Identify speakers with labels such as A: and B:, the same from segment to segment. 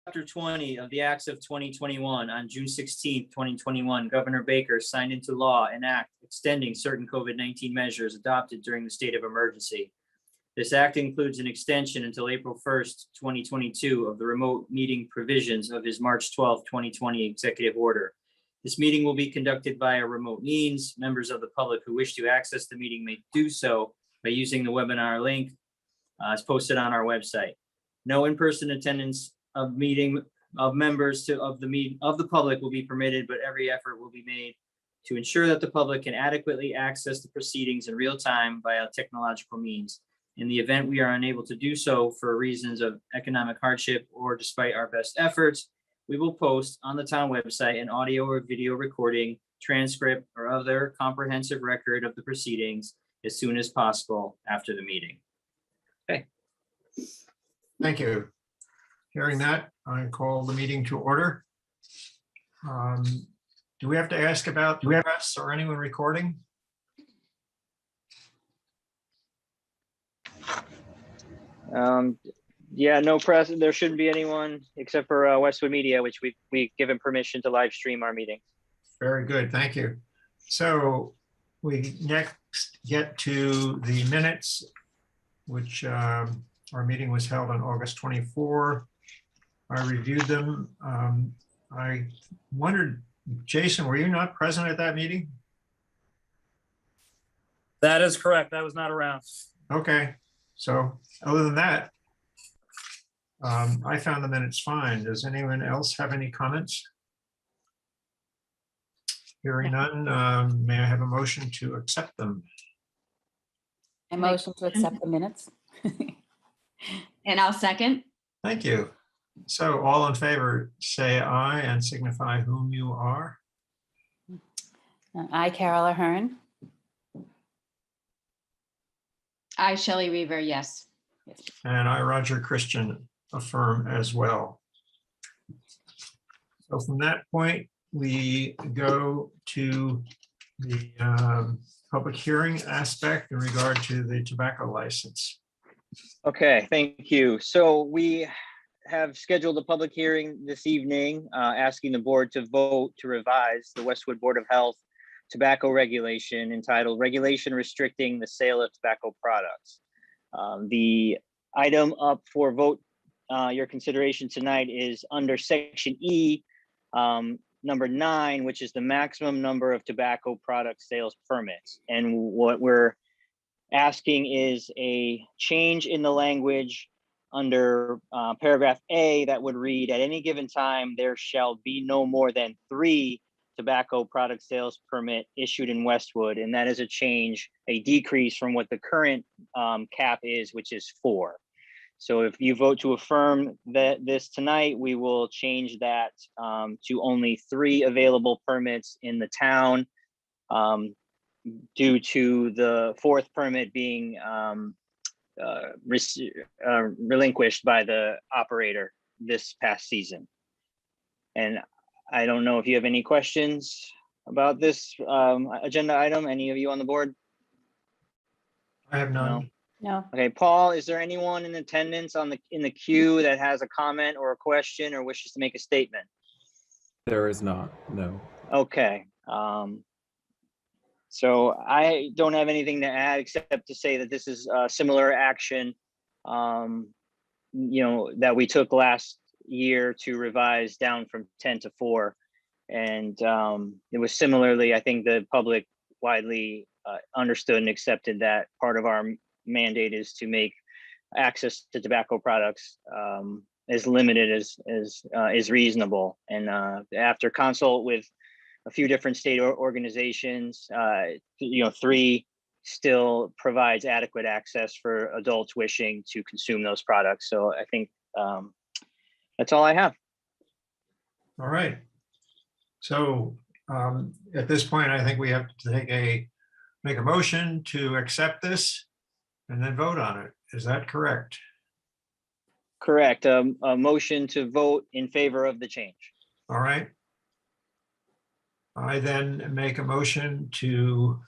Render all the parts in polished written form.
A: Chapter 20 of the Acts of 2021 on June 16th, 2021, Governor Baker signed into law an act extending certain COVID-19 measures adopted during the state of emergency. This act includes an extension until April 1st, 2022 of the remote meeting provisions of his March 12th, 2020 executive order. This meeting will be conducted via remote means. Members of the public who wish to access the meeting may do so by using the webinar link as posted on our website. No in-person attendance of members of the public will be permitted, but every effort will be made to ensure that the public can adequately access the proceedings in real time via technological means. In the event we are unable to do so for reasons of economic hardship or despite our best efforts, we will post on the town website an audio or video recording, transcript, or other comprehensive record of the proceedings as soon as possible after the meeting. Okay.
B: Thank you. Hearing that, I call the meeting to order. Do we have to ask about the press or anyone recording?
C: Yeah, no press. There shouldn't be anyone except for Westwood Media, which we've given permission to live stream our meeting.
B: Very good, thank you. So we next get to the minutes, which our meeting was held on August 24. I reviewed them. I wondered, Jason, were you not present at that meeting?
D: That is correct. I was not around.
B: Okay, so other than that, I found the minutes fine. Does anyone else have any comments? Hearing none, may I have a motion to accept them?
E: I motion to accept the minutes.
F: And I'll second.
B: Thank you. So all in favor, say aye and signify whom you are.
E: I, Carol Ahern.
F: I, Shelley Reaver, yes.
B: And I, Roger Christian, affirm as well. So from that point, we go to the public hearing aspect in regard to the tobacco license.
C: Okay, thank you. So we have scheduled a public hearing this evening, asking the board to vote to revise the Westwood Board of Health tobacco regulation entitled Regulation Restricting the Sale of Tobacco Products. The item up for vote, your consideration tonight is under Section E, number 9, which is the maximum number of tobacco product sales permits. And what we're asking is a change in the language under paragraph A that would read, at any given time, there shall be no more than 3 tobacco product sales permit issued in Westwood. And that is a change, a decrease from what the current cap is, which is 4. So if you vote to affirm this tonight, we will change that to only 3 available permits in the town, due to the 4th permit being relinquished by the operator this past season. And I don't know if you have any questions about this agenda item, any of you on the board?
B: I have none.
E: No.
C: Okay, Paul, is there anyone in attendance in the queue that has a comment or a question or wishes to make a statement?
G: There is not, no.
C: Okay. So I don't have anything to add except to say that this is a similar action, that we took last year to revise down from 10 to 4. And it was similarly, I think the public widely understood and accepted that part of our mandate is to make access to tobacco products as limited as is reasonable. And after consult with a few different state organizations, 3 still provides adequate access for adults wishing to consume those products. So I think that's all I have.
B: All right. So at this point, I think we have to make a motion to accept this and then vote on it. Is that correct?
C: Correct. A motion to vote in favor of the change.
B: All right. I then make a motion to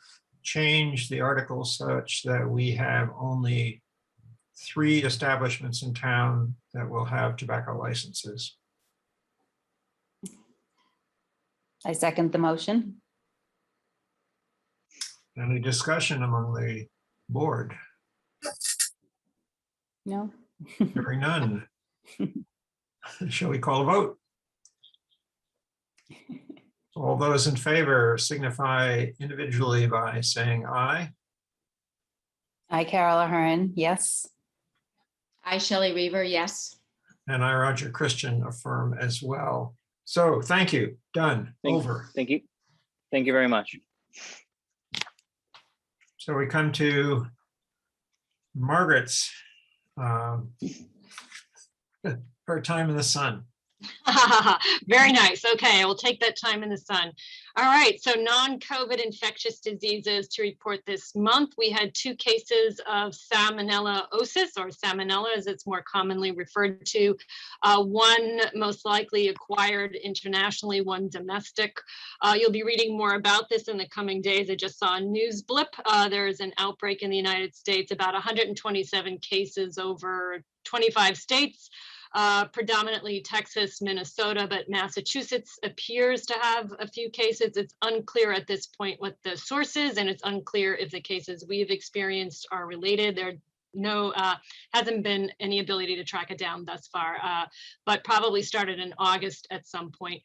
B: change the article such that we have only 3 establishments in town that will have tobacco licenses.
E: I second the motion.
B: Any discussion among the board?
E: No?
B: Hearing none. Shall we call a vote? All those in favor signify individually by saying aye.
E: I, Carol Ahern, yes.
F: I, Shelley Reaver, yes.
B: And I, Roger Christian, affirm as well. So thank you. Done. Over.
C: Thank you. Thank you very much.
B: So we come to Margaret's her time in the sun.
H: Very nice. Okay, I will take that time in the sun. All right, so non-COVID infectious diseases to report this month. We had 2 cases of salmonellosis, or salmonella as it's more commonly referred to. One most likely acquired internationally, one domestic. You'll be reading more about this in the coming days. I just saw a news blip. There is an outbreak in the United States, about 127 cases over 25 states. Predominantly Texas, Minnesota, but Massachusetts appears to have a few cases. It's unclear at this point what the source is, and it's unclear if the cases we've experienced are related. There hasn't been any ability to track it down thus far, but probably started in August at some point.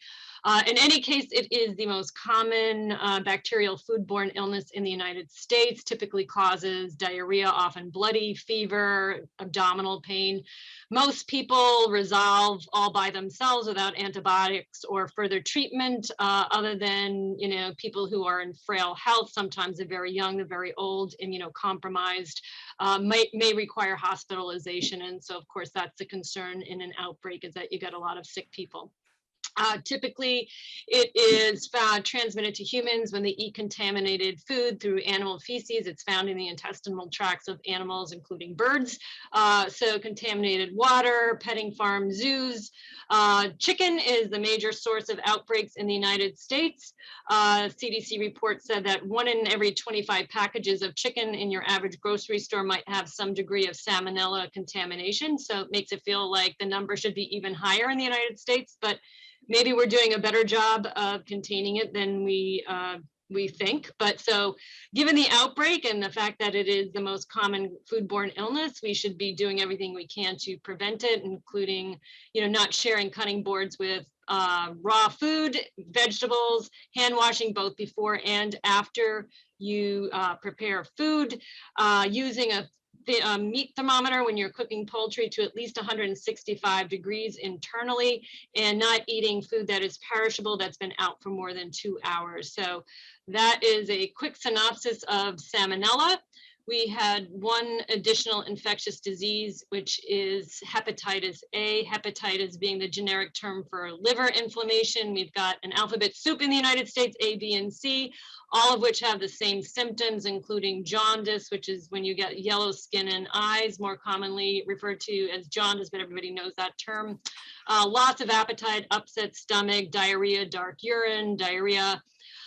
H: In any case, it is the most common bacterial foodborne illness in the United States, typically causes diarrhea, often bloody, fever, abdominal pain. Most people resolve all by themselves without antibiotics or further treatment, other than, people who are in frail health. Sometimes they're very young, they're very old, immunocompromised, may require hospitalization. And so, of course, that's a concern in an outbreak, is that you get a lot of sick people. Typically, it is transmitted to humans when they eat contaminated food through animal feces. It's found in the intestinal tracts of animals, including birds. So contaminated water, petting farm, zoos. Chicken is the major source of outbreaks in the United States. CDC report said that 1 in every 25 packages of chicken in your average grocery store might have some degree of salmonella contamination. So it makes it feel like the number should be even higher in the United States, but maybe we're doing a better job of containing it than we think. But so given the outbreak and the fact that it is the most common foodborne illness, we should be doing everything we can to prevent it, including, not sharing cutting boards with raw food, vegetables, hand washing both before and after you prepare food, using a meat thermometer when you're cooking poultry to at least 165 degrees internally, and not eating food that is perishable that's been out for more than 2 hours. So that is a quick synopsis of salmonella. We had one additional infectious disease, which is hepatitis A, hepatitis being the generic term for liver inflammation. We've got an alphabet soup in the United States, A, B, and C, all of which have the same symptoms, including jaundice, which is when you get yellow skin and eyes, more commonly referred to as jaundice, but everybody knows that term. Lots of appetite, upset stomach, diarrhea, dark urine, diarrhea.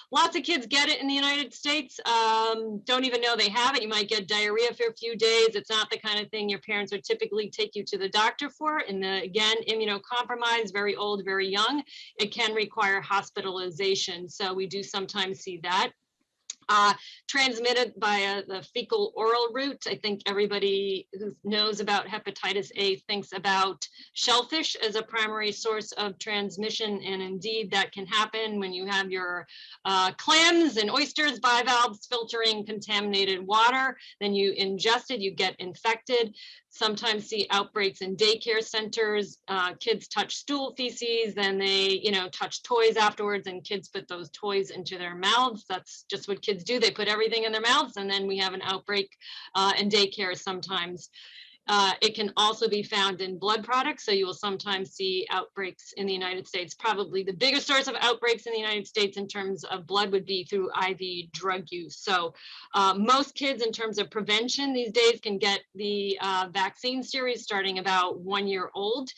H: Lots of kids get it in the United States, don't even know they have it. You might get diarrhea for a few days. It's not the kind of thing your parents would typically take you to the doctor for. And again, immunocompromised, very old, very young, it can require hospitalization. So we do sometimes see that. Transmitted by the fecal oral route. I think everybody who knows about hepatitis A thinks about shellfish as a primary source of transmission, and indeed that can happen when you have your clams and oysters, bivalves filtering contaminated water, then you ingest it, you get infected. Sometimes see outbreaks in daycare centers. Kids touch stool feces, then they, touch toys afterwards, and kids put those toys into their mouths. That's just what kids do. They put everything in their mouths, and then we have an outbreak in daycare sometimes. It can also be found in blood products, so you will sometimes see outbreaks in the United States. Probably the biggest source of outbreaks in the United States in terms of blood would be through IV drug use. So most kids, in terms of prevention these days, can get the vaccine series starting about 1 year old.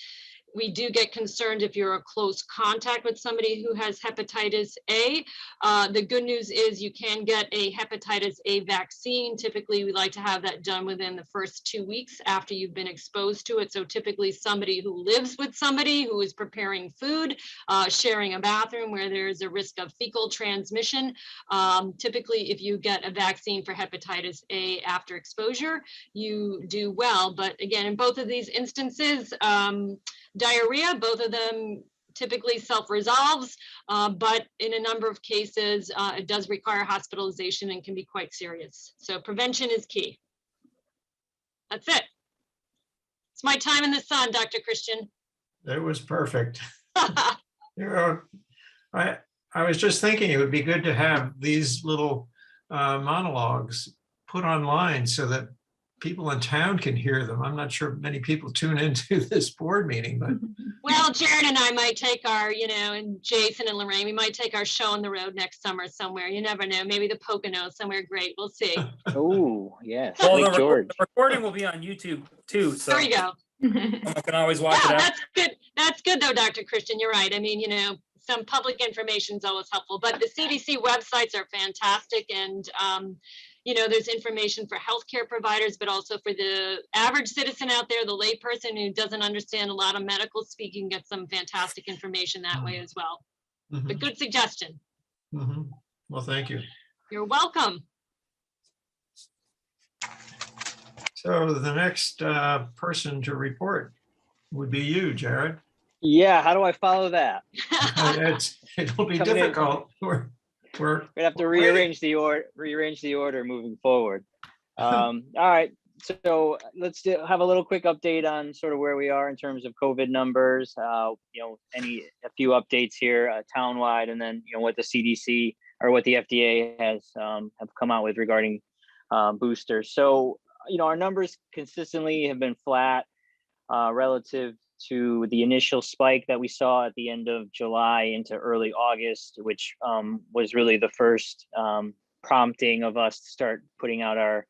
H: We do get concerned if you're a close contact with somebody who has hepatitis A. The good news is you can get a hepatitis A vaccine. Typically, we like to have that done within the first 2 weeks after you've been exposed to it. So typically somebody who lives with somebody who is preparing food, sharing a bathroom where there's a risk of fecal transmission. Typically, if you get a vaccine for hepatitis A after exposure, you do well. But again, in both of these instances, diarrhea, both of them typically self-resolves, but in a number of cases, it does require hospitalization and can be quite serious. So prevention is key. That's it. It's my time in the sun, Dr. Christian.
B: That was perfect. You know, I was just thinking it would be good to have these little monologues put online so that people in town can hear them. I'm not sure many people tune into this board meeting, but
H: Well, Jared and I might take our, and Jason and Lorraine, we might take our show on the road next summer somewhere. You never know. Maybe the Poconos, somewhere great. We'll see.
C: Oh, yes,
D: Well,
C: Lake George.
D: the recording will be on YouTube too, so
H: There you go.
D: someone can always watch
H: Yeah,
D: it out.
H: that's good. That's good though, Dr. Christian. You're right. I mean, some public information is always helpful, but the CDC websites are fantastic. And, there's information for healthcare providers, but also for the average citizen out there, the layperson who doesn't understand a lot of medical speak, you can get some fantastic information that way as well. But good suggestion.
B: Well, thank you.
H: You're welcome.
B: So the next person to report would be you, Jared.
C: Yeah, how do I follow that?
B: It'll be
C: Coming in.
B: difficult. We're
C: We'd have to
B: waiting.
C: rearrange the order moving forward. All right, so let's have a little quick update on sort of where we are in terms of COVID numbers. A few updates here townwide, and then what the CDC or what the FDA has have come out with regarding boosters. So our numbers consistently have been flat relative to the initial spike that we saw at the end of July into early August, which was really the first prompting of us to start putting out our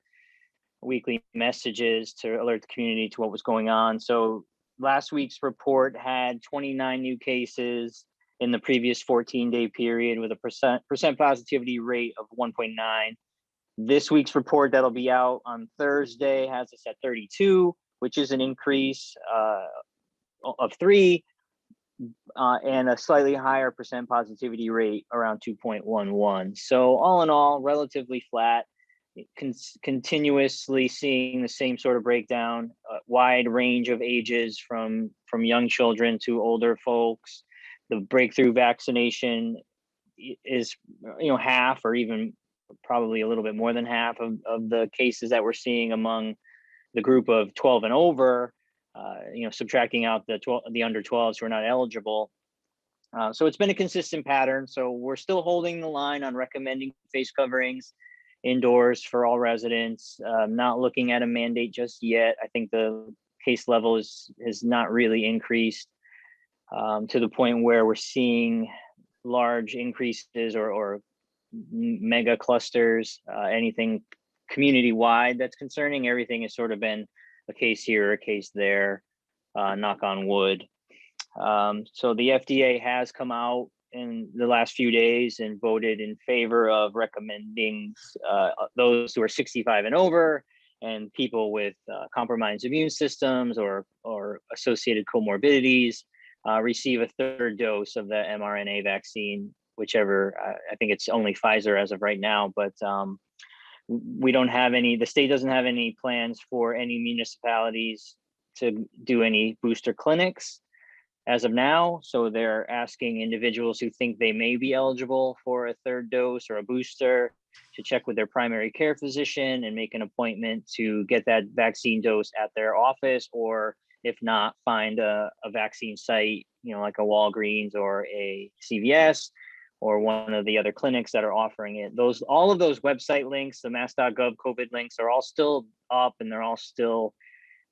C: weekly messages to alert the community to what was going on. So last week's report had 29 new cases in the previous 14-day period with a percent positivity rate of 1.9. This week's report that'll be out on Thursday has us at 32, which is an increase of 3 and a slightly higher percent positivity rate around 2.11. So all in all, relatively flat, continuously seeing the same sort of breakdown, wide range of ages from young children to older folks. The breakthrough vaccination is half or even probably a little bit more than half of the cases that we're seeing among the group of 12 and over, subtracting out the under 12s who are not eligible. So it's been a consistent pattern. So we're still holding the line on recommending face coverings indoors for all residents, not looking at a mandate just yet. I think the case level has not really increased to the point where we're seeing large increases or mega clusters, anything community-wide that's concerning. Everything has sort of been a case here, a case there, knock on wood. So the FDA has come out in the last few days and voted in favor of recommending those who are 65 and over and people with compromised immune systems or associated comorbidities receive a third dose of the mRNA vaccine, whichever. I think it's only Pfizer as of right now, but we don't have the state doesn't have any plans for any municipalities to do any booster clinics as of now. So they're asking individuals who think they may be eligible for a third dose or a booster to check with their primary care physician and make an appointment to get that vaccine dose at their office, or if not, find a vaccine site, like a Walgreens or a CVS or one of the other clinics that are offering it. All of those website links, the mass.gov COVID links, are all still up and they're all still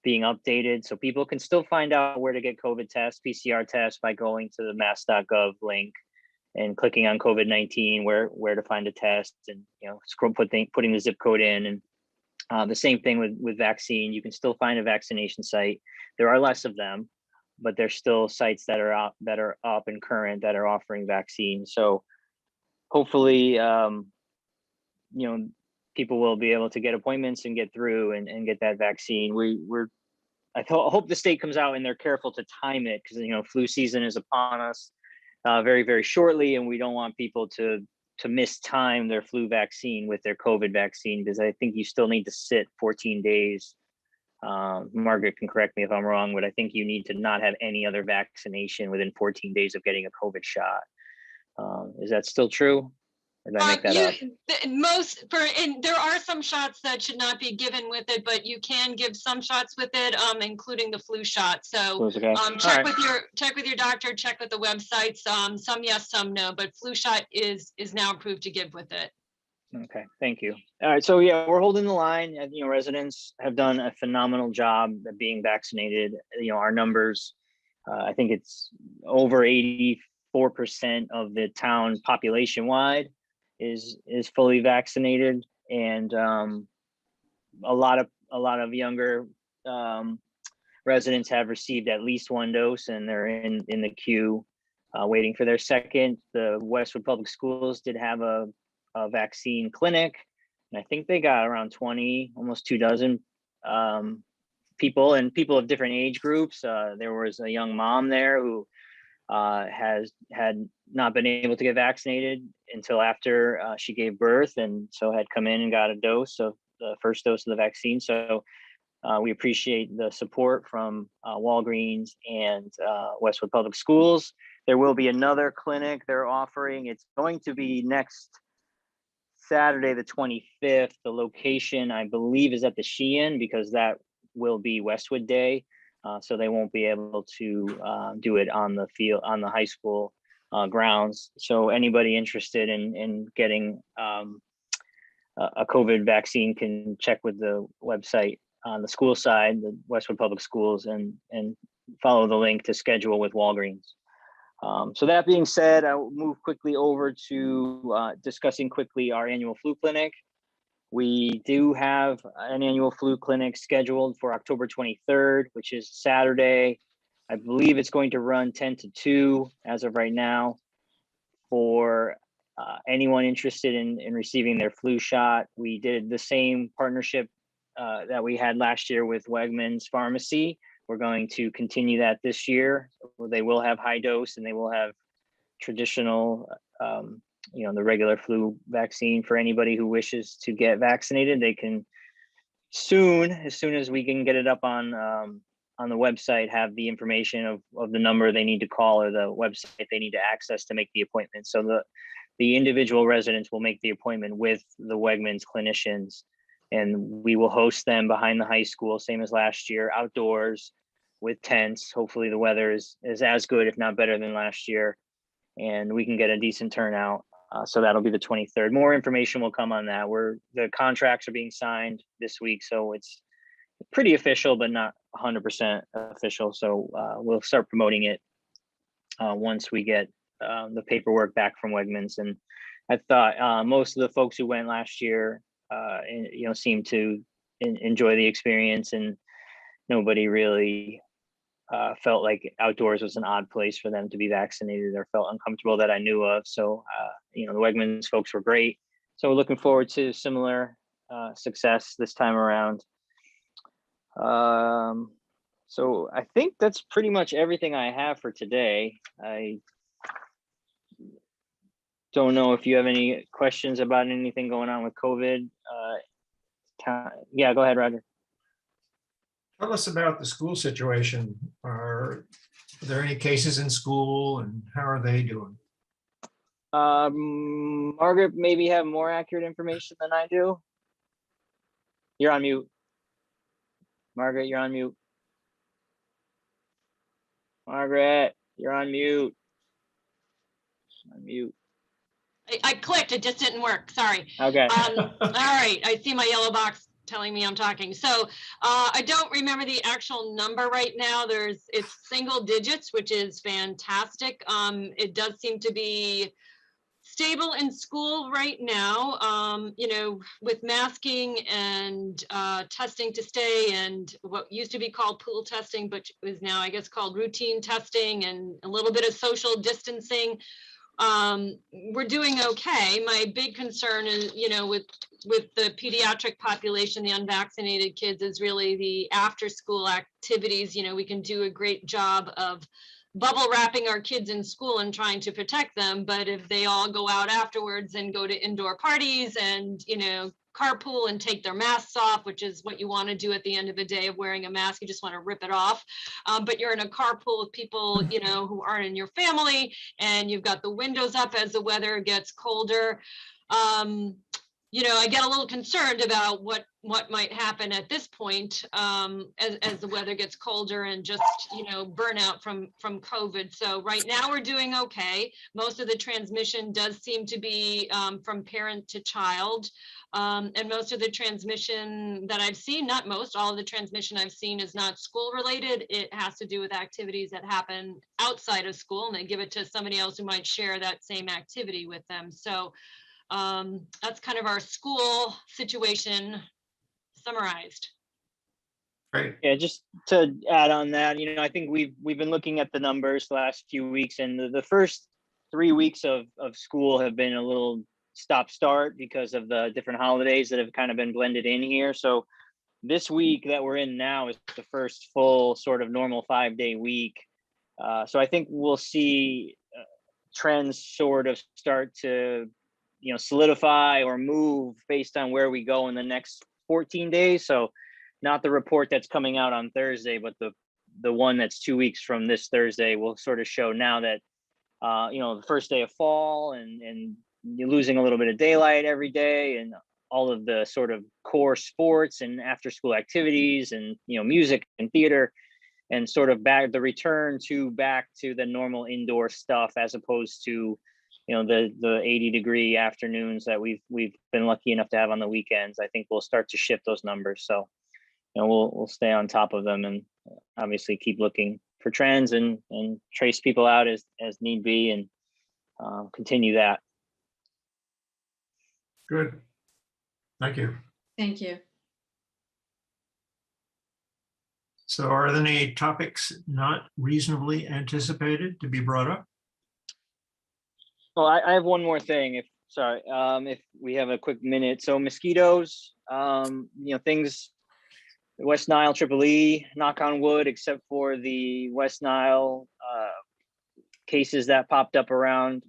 C: being updated. So people can still find out where to get COVID tests, PCR tests, by going to the mass.gov link and clicking on COVID-19, where to find a test, and putting the zip code in. And the same thing with vaccine. You can still find a vaccination site. There are less of them, but there's still sites that are up and current that are offering vaccines. So hopefully, people will be able to get appointments and get through and get that vaccine. I hope the state comes out and they're careful to time it, because flu season is upon us very, very shortly, and we don't want people to mistime their flu vaccine with their COVID vaccine, because I think you still need to sit 14 days. Margaret can correct me if I'm wrong, but I think you need to not have any other vaccination within 14 days of getting a COVID shot. Is that still true? Or did I make that up?
H: There are some shots that should not be given with it, but you can give some shots with it, including the flu shot. So
C: Okay.
H: check with your doctor, check with the websites. Some yes, some no, but flu shot is now approved to give with it.
C: Okay, thank you. All right, so yeah, we're holding the line. Residents have done a phenomenal job at being vaccinated. Our numbers, I think it's over 84% of the town population wide is fully vaccinated, and a lot of younger residents have received at least one dose, and they're in the queue waiting for their second. The Westwood Public Schools did have a vaccine clinic, and I think they got around 20, almost 24 people, and people of different age groups. There was a young mom there who had not been able to get vaccinated until after she gave birth, and so had come in and got a dose of the first dose of the vaccine. So we appreciate the support from Walgreens and Westwood Public Schools. There will be another clinic they're offering. It's going to be next Saturday, the 25th. The location, I believe, is at the Sheehan, because that will be Westwood Day. So they won't be able to do it on the field, on the high school grounds. So anybody interested in getting a COVID vaccine can check with the website on the school side, the Westwood Public Schools, and follow the link to schedule with Walgreens. So that being said, I will move quickly over to discussing quickly our annual flu clinic. We do have an annual flu clinic scheduled for October 23rd, which is Saturday. I believe it's going to run 10 to 2 as of right now. For anyone interested in receiving their flu shot, we did the same partnership that we had last year with Wegmans Pharmacy. We're going to continue that this year. They will have high dose, and they will have traditional, the regular flu vaccine for anybody who wishes to get vaccinated. They can as soon as we can get it up on the website, have the information of the number they need to call or the website they need to access to make the appointment. So the individual residents will make the appointment with the Wegmans clinicians, and we will host them behind the high school, same as last year, outdoors with tents. Hopefully the weather is as good, if not better than last year, and we can get a decent turnout. So that'll be the 23rd. More information will come on that. The contracts are being signed this week, so it's pretty official, but not 100% official. So we'll start promoting it once we get the paperwork back from Wegmans. And I thought most of the folks who went last year, seemed to enjoy the experience, and nobody really felt like outdoors was an odd place for them to be vaccinated or felt uncomfortable that I knew of. So, the Wegmans folks were great. So we're looking forward to similar success this time around. So I think that's pretty much everything I have for today. I don't know if you have any questions about anything going on with COVID. Yeah, go ahead, Roger.
B: Tell us about the school situation. Are there any cases in school, and how are they doing?
C: Margaret maybe have more accurate information than I do. You're on mute. Margaret, you're on mute. Margaret, you're on mute. On mute.
H: I clicked, it just didn't work. Sorry.
C: Okay.
H: All right, I see my yellow box telling me I'm talking. So I don't remember the actual number right now. It's single digits, which is fantastic. It does seem to be stable in school right now, with masking and testing to stay, and what used to be called pool testing, but is now, I guess, called routine testing, and a little bit of social distancing. We're doing okay. My big concern is, with the pediatric population, the unvaccinated kids, is really the after school activities. We can do a great job of bubble wrapping our kids in school and trying to protect them. But if they all go out afterwards and go to indoor parties and, carpool and take their masks off, which is what you want to do at the end of the day of wearing a mask, you just want to rip it off. But you're in a carpool with people, who aren't in your family, and you've got the windows up as the weather gets colder. I get a little concerned about what might happen at this point, as the weather gets colder, and just, burnout from COVID. So right now we're doing okay. Most of the transmission does seem to be from parent to child. And most of the transmission that I've seen, not most, all of the transmission I've seen is not school related. It has to do with activities that happen outside of school, and they give it to somebody else who might share that same activity with them. So that's kind of our school situation summarized.
B: Great.
C: Yeah, just to add on that, I think we've been looking at the numbers the last few weeks, and the first 3 weeks of school have been a little stop-start because of the different holidays that have kind of been blended in here. So this week that we're in now is the first full sort of normal 5-day week. So I think we'll see trends sort of start to solidify or move based on where we go in the next 14 days. So not the report that's coming out on Thursday, but the one that's 2 weeks from this Thursday will sort of show now that, the first day of fall, and you're losing a little bit of daylight every day, and all of the sort of core sports and after school activities, and, music and theater, and sort of the return back to the normal indoor stuff, as opposed to, the 80-degree afternoons that we've been lucky enough to have on the weekends. I think we'll start to shift those numbers. So, we'll stay on top of them, and obviously keep looking for trends and trace people out as need be, and continue that.
B: Good. Thank you.
F: Thank you.
B: So are there any topics not reasonably anticipated to be brought up?
C: Well, I have one more thing. If we have a quick minute. So mosquitoes, things, West Nile, Triple E, knock on wood, except for the West Nile cases that popped up around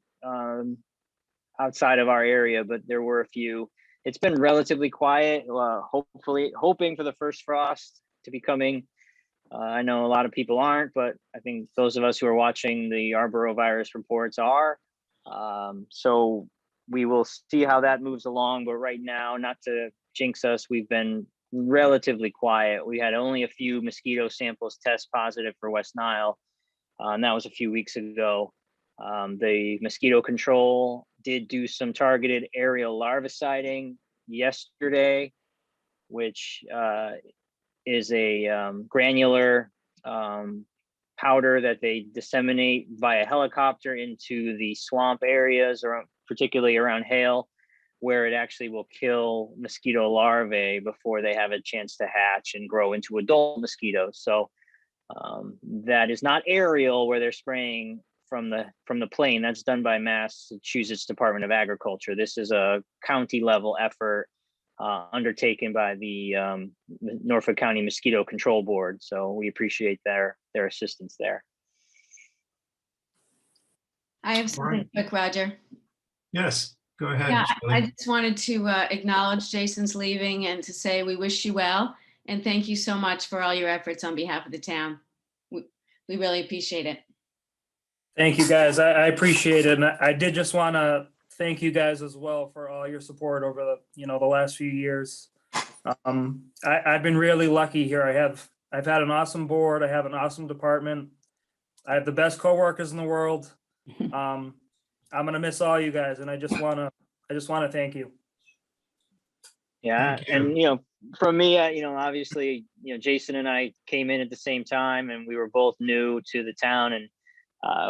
C: outside of our area, but there were a few. It's been relatively quiet, hoping for the first frost to be coming. I know a lot of people aren't, but I think those of us who are watching the arborovirus reports are. So we will see how that moves along. But right now, not to jinx us, we've been relatively quiet. We had only a few mosquito samples test positive for West Nile, and that was a few weeks ago. The mosquito control did do some targeted aerial larviciding yesterday, which is a granular powder that they disseminate via helicopter into the swamp areas, or particularly around Hale, where it actually will kill mosquito larvae before they have a chance to hatch and grow into adult mosquitoes. So that is not aerial where they're spraying from the plane. That's done by Massachusetts Department of Agriculture. This is a county level effort undertaken by the Norfolk County Mosquito Control Board. So we appreciate their assistance there.
F: I have something quick, Roger.
B: Yes, go ahead.
F: Yeah, I
B: Shelley.
F: just wanted to acknowledge Jason's leaving and to say we wish you well. And thank you so much for all your efforts on behalf of the town. We really appreciate it.
D: Thank you, guys. I appreciate it. And I did just want to thank you guys as well for all your support over the last few years. I've been really lucky here. I've had an awesome board. I have an awesome department. I have the best coworkers in the world. I'm gonna miss all you guys, and I just wanna thank you.
C: Yeah,
B: Thank you.
C: and from me, obviously, Jason and I came in at the same time, and we were both new to the town, and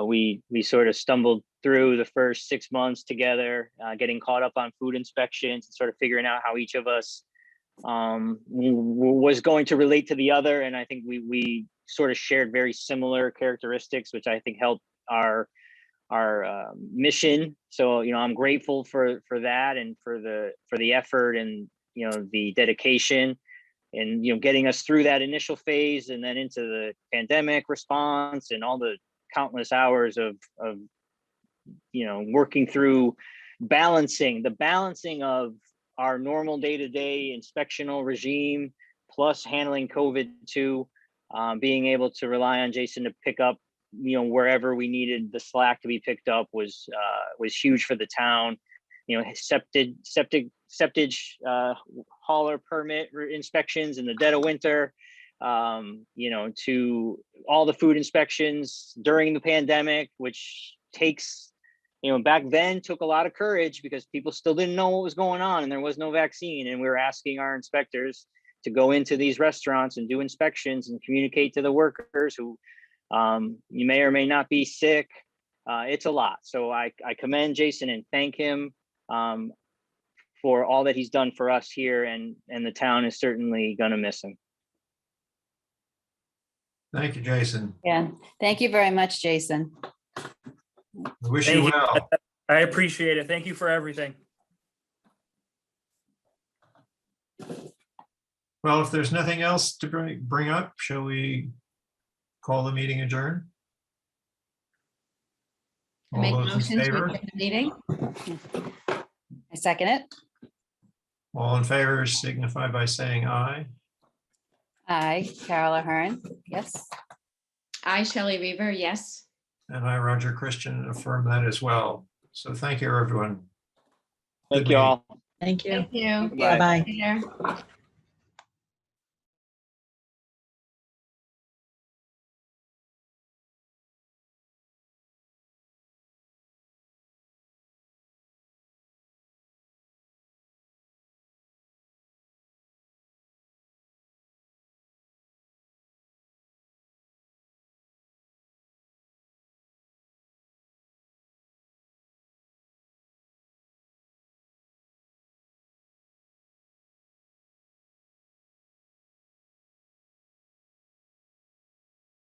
C: we sort of stumbled through the first 6 months together, getting caught up on food inspections and sort of figuring out how each of us was going to relate to the other. And I think we sort of shared very similar characteristics, which I think helped our mission. So, I'm grateful for that and for the effort and, the dedication and, getting us through that initial phase and then into the pandemic response and all the countless hours of working through balancing of our normal day-to-day inspectional regime plus handling COVID too, being able to rely on Jason to pick up wherever we needed the slack to be picked up was huge for the town. Septic hauler permit inspections in the dead of winter, to all the food inspections during the pandemic, which takes, back then took a lot of courage because people still didn't know what was going on and there was no vaccine. And we were asking our inspectors to go into these restaurants and do inspections and communicate to the workers who you may or may not be sick. It's a lot. So I commend Jason and thank him for all that he's done for us here, and the town is certainly going to miss him.
B: Thank you, Jason.
E: Yeah, thank you very much, Jason.
B: I wish
D: Thank
B: you
D: you.
B: well.
D: I appreciate it. Thank you for everything.
B: Well, if there's nothing else to bring up, shall we call the meeting adjourned?
F: I make a
B: All those
F: motion
B: in
F: to
B: favor?
F: adjourn the meeting.
E: I second it.
B: All in favor signify by saying aye.
E: Aye, Carol Ahern, yes.
F: I, Shelley Reaver, yes.
B: And I, Roger Christian, affirm that as well. So thank you, everyone.
C: Thank
B: Good
C: you
B: meeting.
C: all.
I: Thank you.
F: Thank you.
C: Bye.
I: Bye-bye.
F: Later.